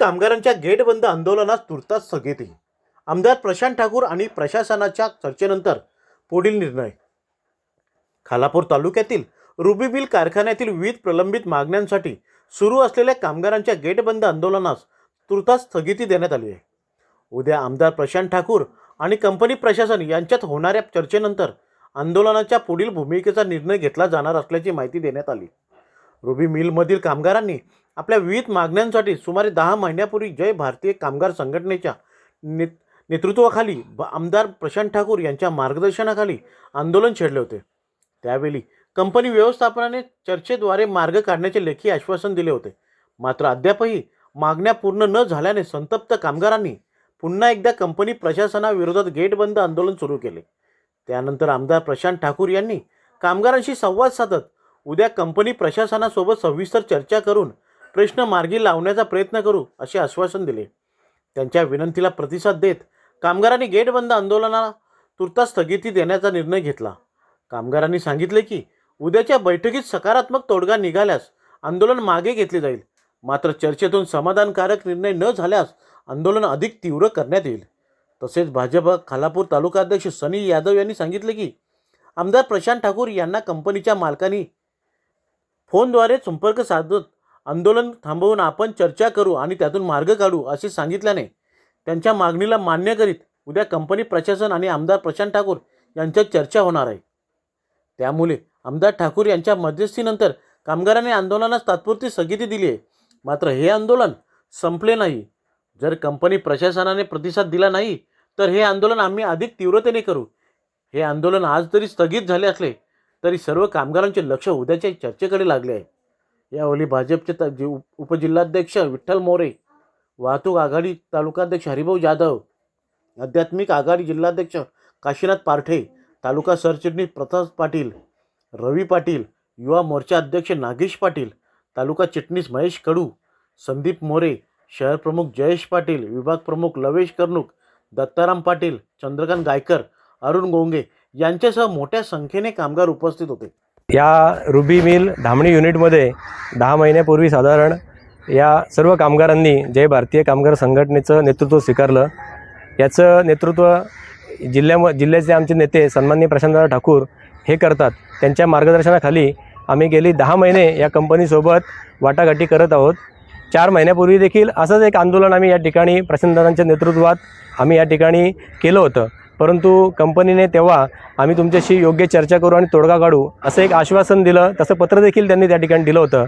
कामगारांच्या गेट बंद आंदोलनास तुर्तास स्थगिती। आमदार प्रशांत ठाकूर आणि प्रशासनाच्या चर्चेनंतर पुढील निर्णय। खालापूर तालुक्यातील रुबी मिल कारखान्यातील विविध प्रलंबित मागण्यांसाठी सुरू असलेल्या कामगारांच्या गेट बंद आंदोलनास तुर्तास स्थगिती देण्यात आली आहे। उद्या आमदार प्रशांत ठाकूर आणि कंपनी प्रशासन यांच्यात होणाऱ्या चर्चेनंतर आंदोलनाच्या पुढील भूमिकेचा निर्णय घेतला जाणार असल्याची माहिती देण्यात आली। रुबी मिलमधील कामगारांनी आपल्या विविध मागण्यांसाठी सुमारे 10 महिन्यापूर्वी जय भारतीय कामगार संघटनेच्या नेतृत्वाखाली आमदार प्रशांत ठाकूर यांच्या मार्गदर्शनाखाली आंदोलन छेडले होते। त्यावेळी कंपनी व्यवस्थापनाने चर्चेद्वारे मार्ग काढण्याचे लेखी आश्वासन दिले होते। मात्र अद्यापही मागण्या पूर्ण न झाल्याने संतप्त कामगारांनी पुन्हा एकदा कंपनी प्रशासनाविरोधात गेट बंद आंदोलन सुरू केले। त्यानंतर आमदार प्रशांत ठाकूर यांनी कामगारांशी संवाद साधत उद्या कंपनी प्रशासनासोबत सविस्तर चर्चा करून प्रश्न मार्गी लावण्याचा प्रयत्न करू असे आश्वासन दिले। त्यांच्या विनंतीला प्रतिसाद देत कामगारांनी गेट बंद आंदोलनाला तुर्तास स्थगिती देण्याचा निर्णय घेतला। कामगारांनी सांगितले की उद्याच्या बैठकीत सकारात्मक तोडगा निघाल्यास आंदोलन मागे घेतले जाईल, मात्र चर्चेतून समाधानकारक निर्णय न झाल्यास आंदोलन अधिक तीव्र करण्यात येईल। तसेच भाजप खालापूर तालुका अध्यक्ष सनी यादव यांनी सांगितले की आमदार प्रशांत ठाकूर यांना कंपनीच्या मालकांनी फोनद्वारे संपर्क साधत आंदोलन थांबवून आपण चर्चा करू आणि त्यातून मार्ग काढू असे सांगितल्याने त्यांच्या मागणीला मान्य करीत उद्या कंपनी प्रशासन आणि आमदार प्रशांत ठाकूर यांच्यात चर्चा होणार आहे। त्यामुळे आमदार ठाकूर यांच्या मध्यस्थीनंतर कामगारांनी आंदोलनास तात्पुरती स्थगिती दिली आहे। मात्र हे आंदोलन संपले नाही। जर कंपनी प्रशासनाने प्रतिसाद दिला नाही तर हे आंदोलन आम्ही अधिक तीव्रतेने करू। हे आंदोलन आज जरी स्थगित झाले असले तरी सर्व कामगारांचे लक्ष उद्याच्या चर्चेकडे लागले आहे। यावेळी भाजपचे उपजिल्हाध्यक्ष विठ्ठल मोरे, वाहतूक आघाडी तालुकाध्यक्ष हरिभाऊ जाधव, आध्यात्मिक आघाडी जिल्हाध्यक्ष काशीनाथ पारठे, तालुका सरचिटणीस प्रताप पाटील, रवी पाटील, युवा मोर्चा अध्यक्ष नागेश पाटील, तालुका चिटणीस महेश कडू, संदीप मोरे, शहर प्रमुख जयेश पाटील, विभाग प्रमुख लवेश कर्णुक, दत्ताराम पाटील, चंद्रकांत गायकर, अरुण गोंगे यांच्यासह मोठ्या संख्येने कामगार उपस्थित होते। या रुबी मिल धामणी युनिटमध्ये 10 महिन्यापूर्वी साधारण या सर्व कामगारांनी जय भारतीय कामगार संघटनेचं नेतृत्व स्वीकारलं। याचं नेतृत्व जिल्ह्याचे आमचे नेते सन्माननीय प्रशांत ठाकूर हे करतात। त्यांच्या मार्गदर्शनाखाली आम्ही गेली 10 महिने या कंपनीसोबत वाटाघाटी करत आहोत। 4 महिन्यापूर्वी देखील असंच एक आंदोलन आम्ही या ठिकाणी प्रशांतांच्या नेतृत्वात आम्ही या ठिकाणी केलं होतं, परंतु कंपनीने तेव्हा आम्ही तुमच्याशी योग्य चर्चा करू आणि तोडगा काढू असं एक आश्वासन दिलं। तसं पत्र देखील त्यांनी त्या ठिकाणी दिलं होतं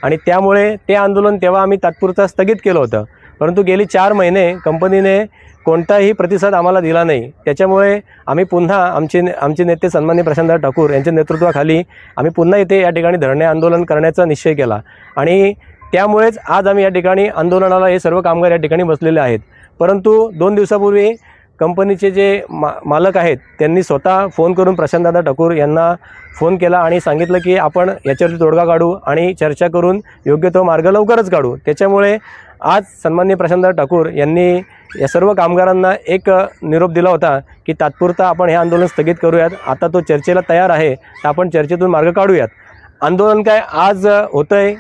आणि त्यामुळे ते आंदोलन तेव्हा आम्ही तात्पुरतं स्थगित केलं होतं। परंतु गेली 4 महिने कंपनीने कोणताही प्रतिसाद आम्हाला दिला नाही। त्याच्यामुळे आम्ही पुन्हा आमचे नेते सन्माननीय प्रशांत ठाकूर यांच्या नेतृत्वाखाली आम्ही पुन्हा इथे या ठिकाणी धरणे आंदोलन करण्याचा निश्चय केला आणि त्यामुळेच आज आम्ही या ठिकाणी आंदोलनाला हे सर्व कामगार या ठिकाणी बसलेले आहेत। परंतु 2 दिवसापूर्वी कंपनीचे जे मालक आहेत त्यांनी स्वतः फोन करून प्रशांत ठाकूर यांना फोन केला आणि सांगितलं की आपण याच्यावरती तोडगा काढू आणि चर्चा करून योग्य तो मार्ग लवकरच काढू। त्याच्यामुळे आज सन्माननीय प्रशांत ठाकूर यांनी या सर्व कामगारांना एक निरोप दिला होता की तात्पुरता आपण हे आंदोलन स्थगित करूयात, आता तो चर्चेला तयार आहे तर आपण चर्चेतून मार्ग काढूयात। आंदोलन काय आज होतं आहे,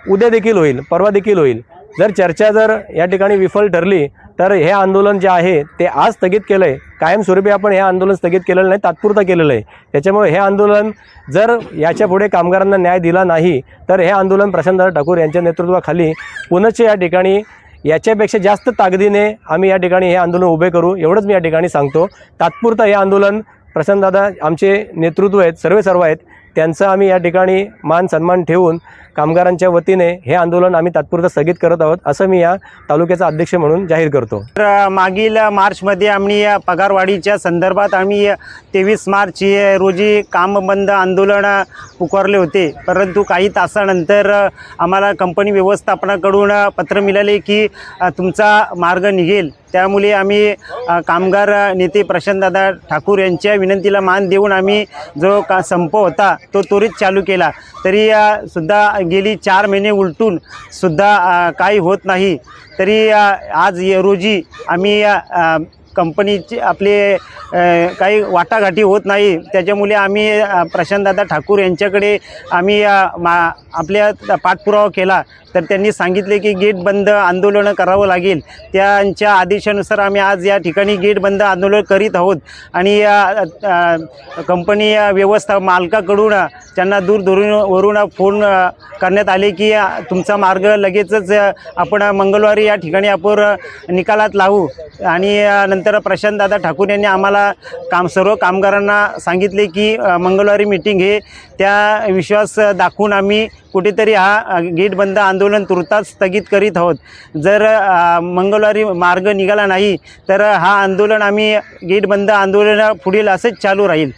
उद्या देखील होईल, परवा देखील होईल। जर चर्चा या ठिकाणी विफल ठरली तर हे आंदोलन जे आहे ते आज स्थगित केलं आहे। कायमस्वरूपी आपण हे आंदोलन स्थगित केलेलं नाही, तात्पुरतं केलेलं आहे। त्याच्यामुळे हे आंदोलन जर याच्या पुढे कामगारांना न्याय दिला नाही तर हे आंदोलन प्रशांत दादा यांच्या नेतृत्वाखाली पुनश्च या ठिकाणी याच्यापेक्षा जास्त ताकदीने आम्ही या ठिकाणी हे आंदोलन उभे करू, एवढंच मी या ठिकाणी सांगतो। तात्पुरतं हे आंदोलन प्रशांत दादा आमचे नेतृत्व आहेत, सर्व आहेत, त्यांचा आम्ही या ठिकाणी मान सन्मान ठेवून कामगारांच्या वतीने हे आंदोलन आम्ही तात्पुरतं स्थगित करत आहोत असं मी या तालुक्याचा अध्यक्ष म्हणून जाहीर करतो। मागील मार्चमध्ये आम्ही पगारवाढीच्या संदर्भात आम्ही 23 मार्च रोजी कामबंद आंदोलन पुकारले होते, परंतु काही तासानंतर आम्हाला कंपनी व्यवस्थापनाकडून पत्र मिळाले की तुमचा मार्ग निघेल। त्यामुळे आम्ही कामगार नेते प्रशांतदादा ठाकूर यांच्या विनंतीला मान देऊन आम्ही जो संप होता तो त्वरित चालू केला। तरी सुद्धा गेली 4 महिने उलटून सुद्धा काही होत नाही। तरी आज रोजी आम्ही कंपनीचे आपले काही वाटाघाटी होत नाही, त्याच्यामुळे आम्ही प्रशांतदादा ठाकूर यांच्याकडे आम्ही आपल्या पाठपुरावा केला। तर त्यांनी सांगितले की गेट बंद आंदोलन करावं लागेल. त्यांच्या आदेशानुसार आम्ही आज या ठिकाणी गेट बंद आंदोलन करीत आहोत. आणि कंपनी व्यवस्था मालकाकडून त्यांना दूरवरून फोन करण्यात आले की तुमचा मार्ग लगेचच आपण मंगळवारी या ठिकाणी आपण निकालात लावू. आणि नंतर प्रशांतदादा ठाकूर यांनी आम्हाला सर्व कामगारांना सांगितले की मंगळवारी मीटिंग हे त्या विश्वास दाखवून आम्ही कुठेतरी हा गेट बंद आंदोलन तुर्तास स्थगित करीत आहोत. जर मंगळवारी मार्ग निघाला नाही तर हा आंदोलन आम्ही गेट बंद आंदोलन पुढील असंच चालू राहील.